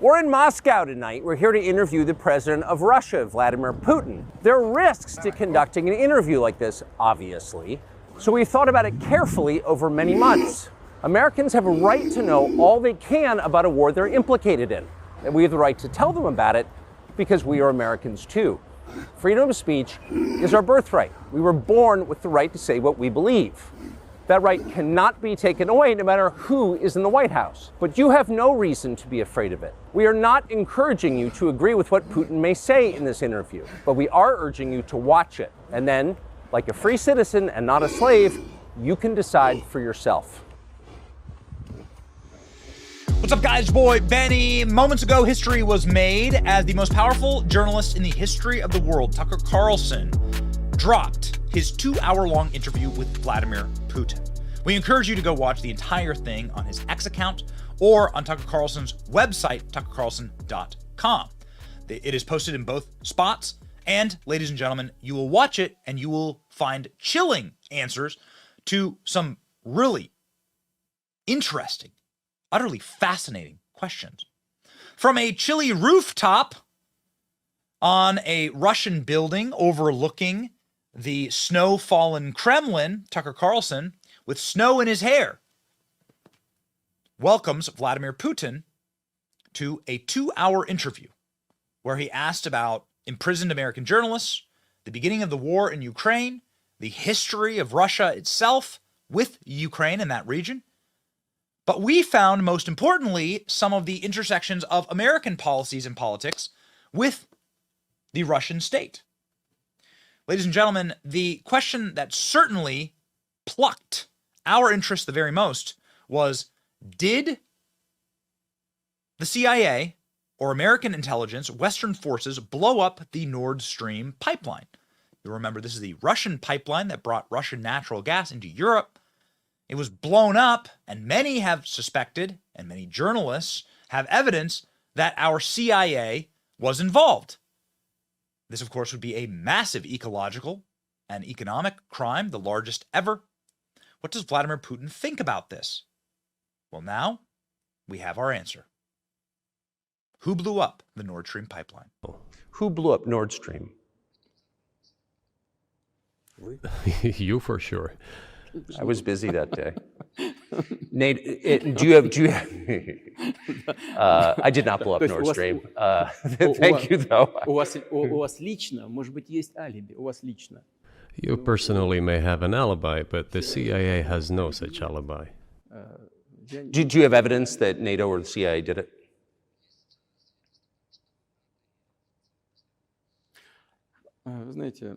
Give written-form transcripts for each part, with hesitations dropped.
We're in Moscow tonight. We're here to interview the president of Russia, Vladimir Putin. There are risks to conducting an interview like this, obviously. So we thought about it carefully over many months. Americans have a right to know all they can about a war they're implicated in. And we have the right to tell them about it because we are Americans too. Freedom of speech is our birthright. We were born with the right to say what we believe. That right cannot be taken away no matter who is in the White House. But you have no reason to be afraid of it. We are not encouraging you to agree with what Putin may say in this interview, but we are urging you to watch it. And then, like a free citizen and not a slave, you can decide for yourself. What's up, guys? Your boy Benny. Moments ago, history was made as the most powerful journalist in the history of the world, Tucker Carlson, dropped his 2-hour-long interview with Vladimir Putin. We encourage you to go watch the entire thing on his X account or on Tucker Carlson's website, tuckercarlson.com. It is posted in both spots, and ladies and gentlemen, you will watch it and you will find chilling answers to some really interesting, utterly fascinating questions. From a chilly rooftop on a Russian building overlooking the snow-fallen Kremlin, Tucker Carlson, with snow in his hair, welcomes Vladimir Putin to a 2-hour interview where he asked about imprisoned American journalists, the beginning of the war in Ukraine, the history of Russia itself with Ukraine and that region. But we found, most importantly, some of the intersections of American policies and politics with the Russian state. Ladies and gentlemen, the question that certainly plucked our interest the very most was, did the CIA or American intelligence, Western forces, blow up the Nordstream pipeline? You'll remember this is the Russian pipeline that brought Russian natural gas into Europe. It was blown up, and many have suspected, and many journalists have evidence, that our CIA was involved. This, of course, would be a massive ecological and economic crime, the largest ever. What does Vladimir Putin think about this? Well, now we have our answer. Who blew up the Nord Stream pipeline? Who blew up Nord Stream? You for sure. I was busy that day. Nate, do you have I did not blow up Nord Stream. Thank you, though. У вас лично, может быть, есть алиби, у вас лично. You personally may have an alibi, but the CIA has no such alibi. Do you have evidence that NATO or the CIA did it? Знаете,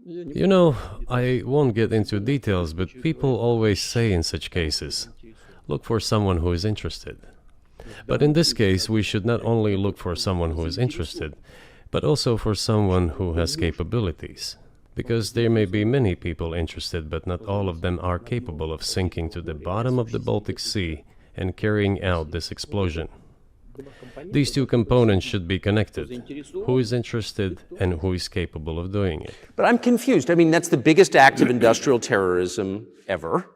You know, I won't get into details, but people always say in such cases, look for someone who is interested. But in this case, we should not only look for someone who is interested, but also for someone who has capabilities. Because there may be many people interested, but not all of them are capable of sinking to the bottom of the Baltic Sea and carrying out this explosion. These two components should be connected. Who is interested and who is capable of doing it? But I'm confused. I mean, that's the biggest act of industrial terrorism ever,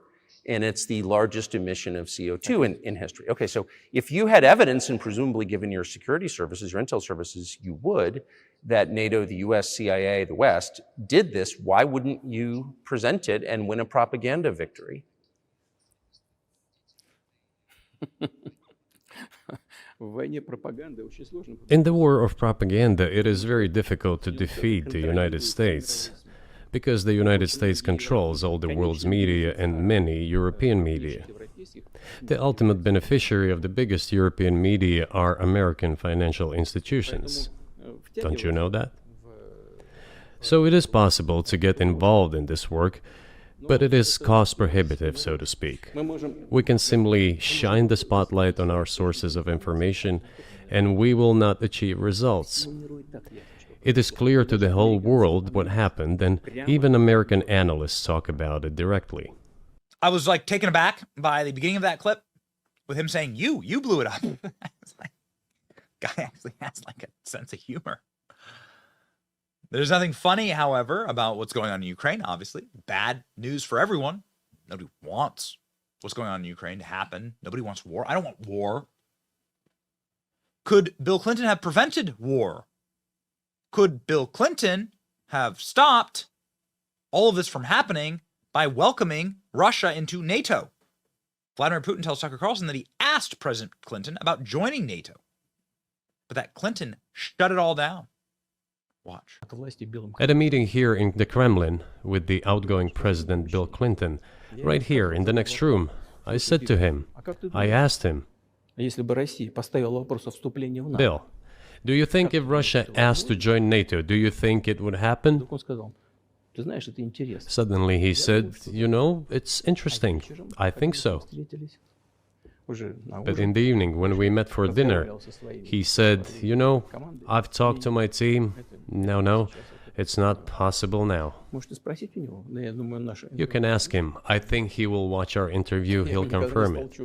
and it's the largest emission of CO2 in history. Okay, so if you had evidence, and presumably given your security services, your intel services, you would, that NATO, the US, CIA, the West, did this, why wouldn't you present it and win a propaganda victory? In the war of propaganda, it is very difficult to defeat the United States, because the United States controls all the world's media and many European media. The ultimate beneficiary of the biggest European media are American financial institutions. Don't you know that? So it is possible to get involved in this work, but it is cost prohibitive, so to speak. We can simply shine the spotlight on our sources of information, and we will not achieve results. It is clear to the whole world what happened, and even American analysts talk about it directly. I was like taken aback by the beginning of that clip with him saying, you blew it up. It's like, guy actually has like a sense of humor. There's nothing funny, however, about what's going on in Ukraine, obviously. Bad news for everyone. Nobody wants what's going on in Ukraine to happen. Nobody wants war. I don't want war. Could Bill Clinton have prevented war? Could Bill Clinton have stopped all of this from happening by welcoming Russia into NATO? Vladimir Putin tells Tucker Carlson that he asked President Clinton about joining NATO, but that Clinton shut it all down. Watch. At a meeting here in the Kremlin with the outgoing President Bill Clinton, right here in the next room, I said to him, I asked him, Bill, do you think if Russia asked to join NATO, do you think it would happen? Suddenly he said, you know, it's interesting. I think so. But in the evening, when we met for dinner, he said, you know, I've talked to my team. No, it's not possible now. You can ask him. I think he will watch our interview. He'll confirm it.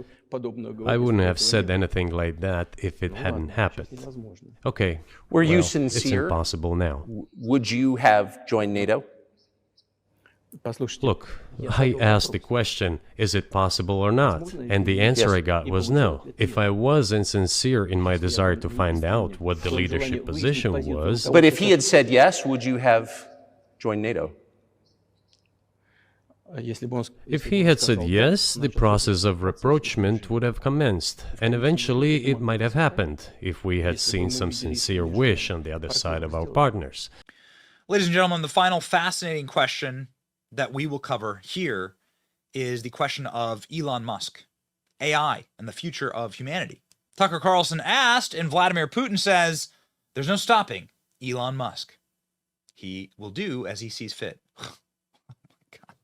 I wouldn't have said anything like that if it hadn't happened. Okay. Were you well, sincere? It's impossible now. Would you have joined NATO? Look, I asked the question, is it possible or not? And the answer I got was no. If I was insincere in my desire to find out what the leadership position was... But if he had said yes, would you have joined NATO? If he had said yes, the process of rapprochement would have commenced, and eventually it might have happened, if we had seen some sincere wish on the other side of our partners. Ladies and gentlemen, the final fascinating question that we will cover here is the question of Elon Musk, AI, and the future of humanity. Tucker Carlson asked, and Vladimir Putin says, there's no stopping Elon Musk. He will do as he sees fit. Oh my God.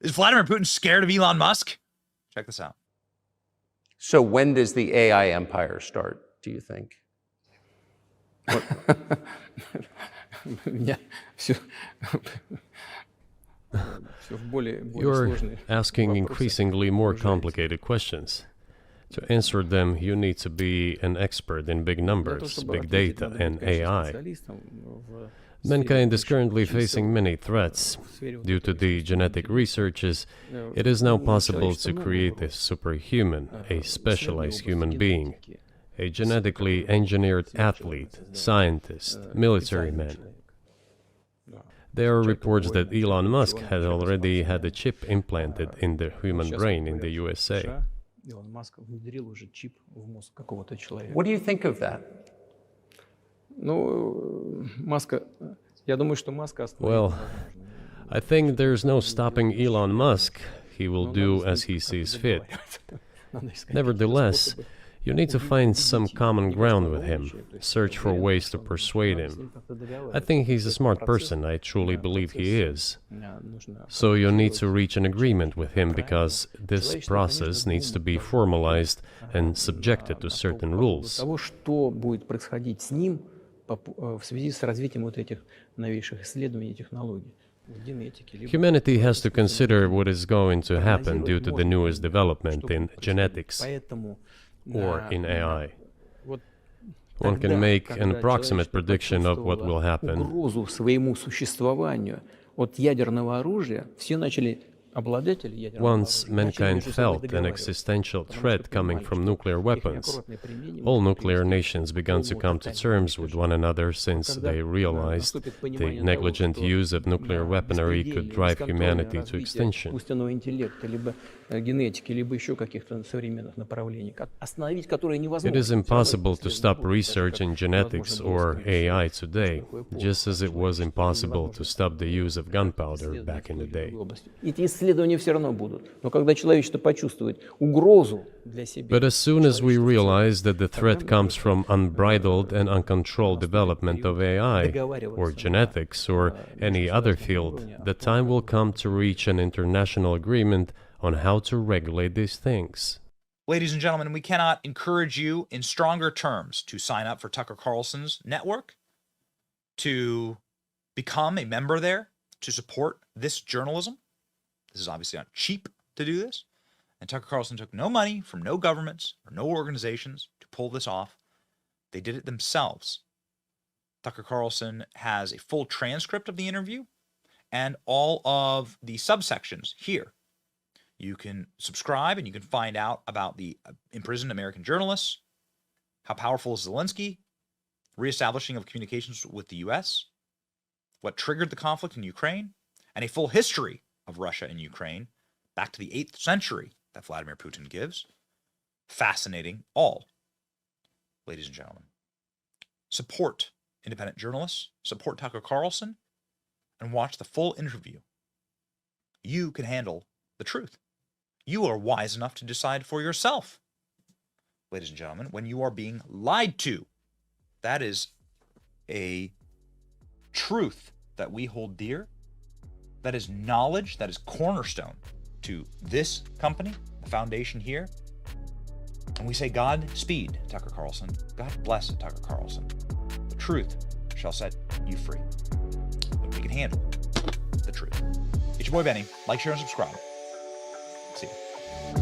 Is Vladimir Putin scared of Elon Musk? Check this out. So when does the AI empire start, do you think? You're asking increasingly more complicated questions. To answer them, you need to be an expert in big numbers, big data, and AI. Mankind is currently facing many threats. Due to the genetic researches, it is now possible to create a superhuman, a specialized human being, a genetically engineered athlete, scientist, military man. There are reports that Elon Musk had already had a chip implanted in the human brain in the USA. What do you think of that? Well, I think there's no stopping Elon Musk. He will do as he sees fit. Nevertheless, you need to find some common ground with him, search for ways to persuade him. I think he's a smart person, I truly believe he is. So you need to reach an agreement with him because this process needs to be formalized and subjected to certain rules. Humanity has to consider what is going to happen due to the newest development in genetics or in AI. One can make an approximate prediction of what will happen. Once mankind felt an existential threat coming from nuclear weapons, all nuclear nations began to come to terms with one another since they realized the negligent use of nuclear weaponry could drive humanity to extinction. It is impossible to stop research in genetics or AI today, just as it was impossible to stop the use of gunpowder back in the day. But as soon as we realize that the threat comes from unbridled and uncontrolled development of AI, or genetics, or any other field, the time will come to reach an international agreement on how to regulate these things. Ladies and gentlemen, we cannot encourage you in stronger terms to sign up for Tucker Carlson's network, to become a member there, to support this journalism. This is obviously not cheap to do this. And Tucker Carlson took no money from no governments or no organizations to pull this off. They did it themselves. Tucker Carlson has a full transcript of the interview and all of the subsections here. You can subscribe and you can find out about the imprisoned American journalists, How powerful is Zelensky? Reestablishing of communications with the US? What triggered the conflict in Ukraine? And a full history of Russia and Ukraine back to the 8th century that Vladimir Putin gives. Fascinating all, ladies and gentlemen. Support independent journalists, support Tucker Carlson, and watch the full interview. You can handle the truth. You are wise enough to decide for yourself, ladies and gentlemen, when you are being lied to. That is a truth that we hold dear. That is knowledge, that is cornerstone to this company, the foundation here. And we say, Godspeed, Tucker Carlson. God bless Tucker Carlson. The truth shall set you free. But we can handle the truth. It's your boy Benny. Like, share, and subscribe. See you.